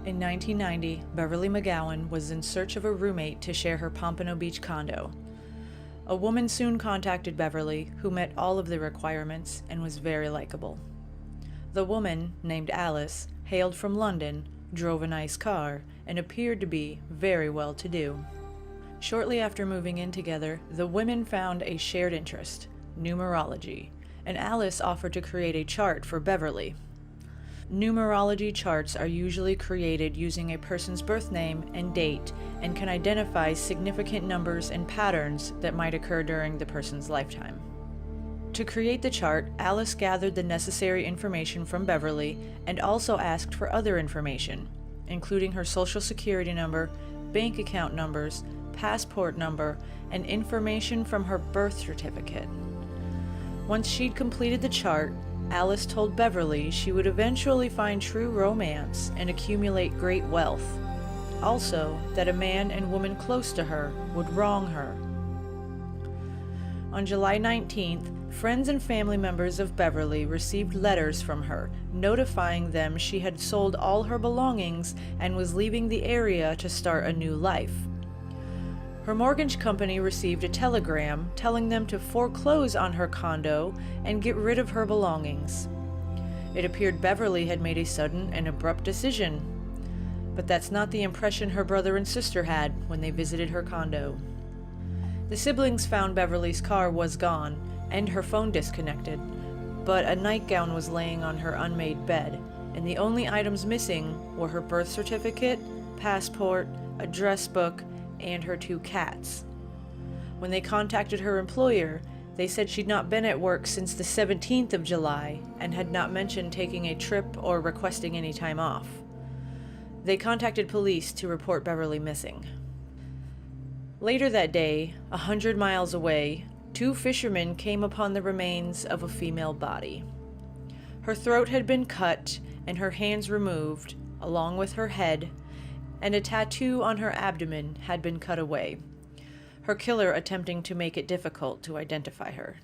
In 1990, Beverly McGowan was in search of a roommate to share her Pompano Beach condo. A woman soon contacted Beverly, who met all of the requirements and was very likable. The woman, named Alice, hailed from London, drove a nice car, and appeared to be very well-to-do. Shortly after moving in together, the women found a shared interest, numerology, and Alice offered to create a chart for Beverly. Numerology charts are usually created using a person's birth name and date and can identify significant numbers and patterns that might occur during the person's lifetime. To create the chart, Alice gathered the necessary information from Beverly and also asked for other information, including her social security number, bank account numbers, passport number, and information from her birth certificate. Once she'd completed the chart, Alice told Beverly she would eventually find true romance and accumulate great wealth. Also, that a man and woman close to her would wrong her. On July 19th, friends and family members of Beverly received letters from her notifying them she had sold all her belongings and was leaving the area to start a new life. Her mortgage company received a telegram telling them to foreclose on her condo and get rid of her belongings. It appeared Beverly had made a sudden and abrupt decision, but that's not the impression her brother and sister had when they visited her condo. The siblings found Beverly's car was gone and her phone disconnected, but a nightgown was laying on her unmade bed, and the only items missing were her birth certificate, passport, address book, and her 2 cats. When they contacted her employer, they said she'd not been at work since the 17th of July and had not mentioned taking a trip or requesting any time off. They contacted police to report Beverly missing. Later that day, 100 miles away, 2 fishermen came upon the remains of a female body. Her throat had been cut and her hands removed, along with her head, and a tattoo on her abdomen had been cut away, her killer attempting to make it difficult to identify her.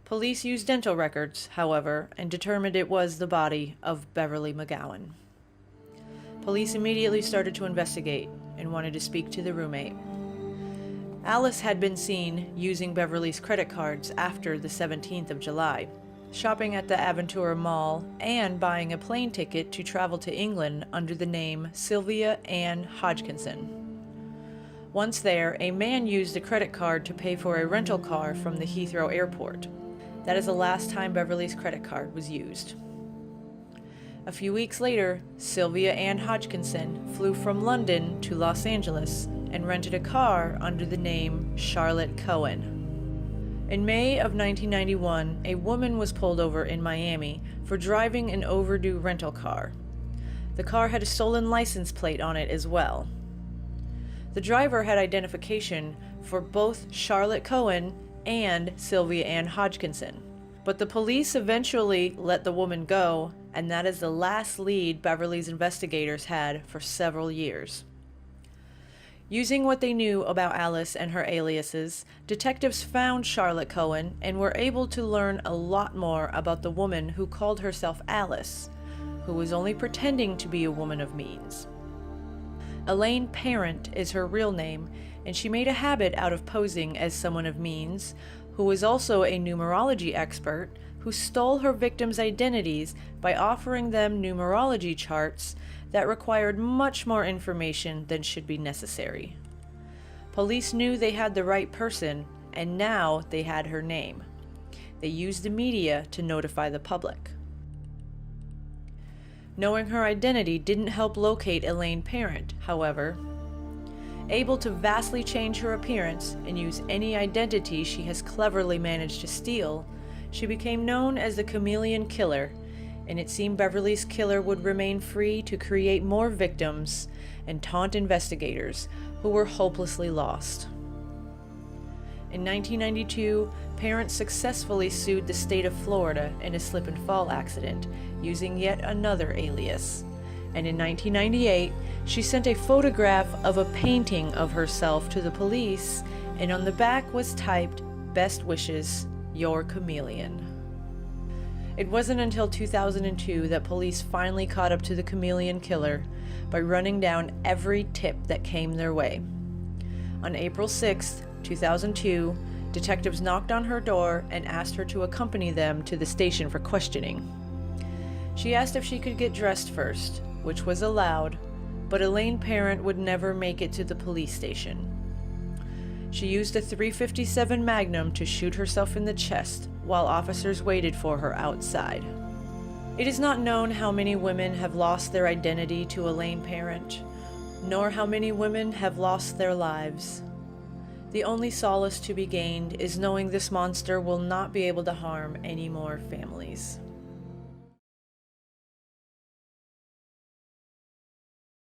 Police used dental records, however, and determined it was the body of Beverly McGowan. Police immediately started to investigate and wanted to speak to the roommate. Alice had been seen using Beverly's credit cards after the 17th of July, shopping at the Aventura Mall, and buying a plane ticket to travel to England under the name Sylvia Ann Hodgkinson. Once there, a man used a credit card to pay for a rental car from the Heathrow Airport. That is the last time Beverly's credit card was used. A few weeks later, Sylvia Ann Hodgkinson flew from London to Los Angeles and rented a car under the name Charlotte Cohen. In May of 1991, a woman was pulled over in Miami for driving an overdue rental car. The car had a stolen license plate on it as well. The driver had identification for both Charlotte Cohen and Sylvia Ann Hodgkinson, but the police eventually let the woman go, and that is the last lead Beverly's investigators had for several years. Using what they knew about Alice and her aliases, detectives found Charlotte Cohen and were able to learn a lot more about the woman who called herself Alice, who was only pretending to be a woman of means. Elaine Parent is her real name, and she made a habit out of posing as someone of means, who was also a numerology expert, who stole her victims' identities by offering them numerology charts that required much more information than should be necessary. Police knew they had the right person, and now they had her name. They used the media to notify the public. Knowing her identity didn't help locate Elaine Parent, however. Able to vastly change her appearance and use any identity she has cleverly managed to steal, she became known as the Chameleon Killer, and it seemed Beverly's killer would remain free to create more victims and taunt investigators who were hopelessly lost. In 1992, Parent successfully sued the state of Florida in a slip and fall accident using yet another alias. And in 1998, she sent a photograph of a painting of herself to the police, and on the back was typed, "Best wishes, your chameleon." It wasn't until 2002 that police finally caught up to the chameleon killer, by running down every tip that came their way. On April 6, 2002, detectives knocked on her door and asked her to accompany them to the station for questioning. She asked if she could get dressed first, which was allowed, but Elaine Parent would never make it to the police station. She used a .357 Magnum to shoot herself in the chest while officers waited for her outside. It is not known how many women have lost their identity to Elaine Parent, nor how many women have lost their lives. The only solace to be gained is knowing this monster will not be able to harm any more families.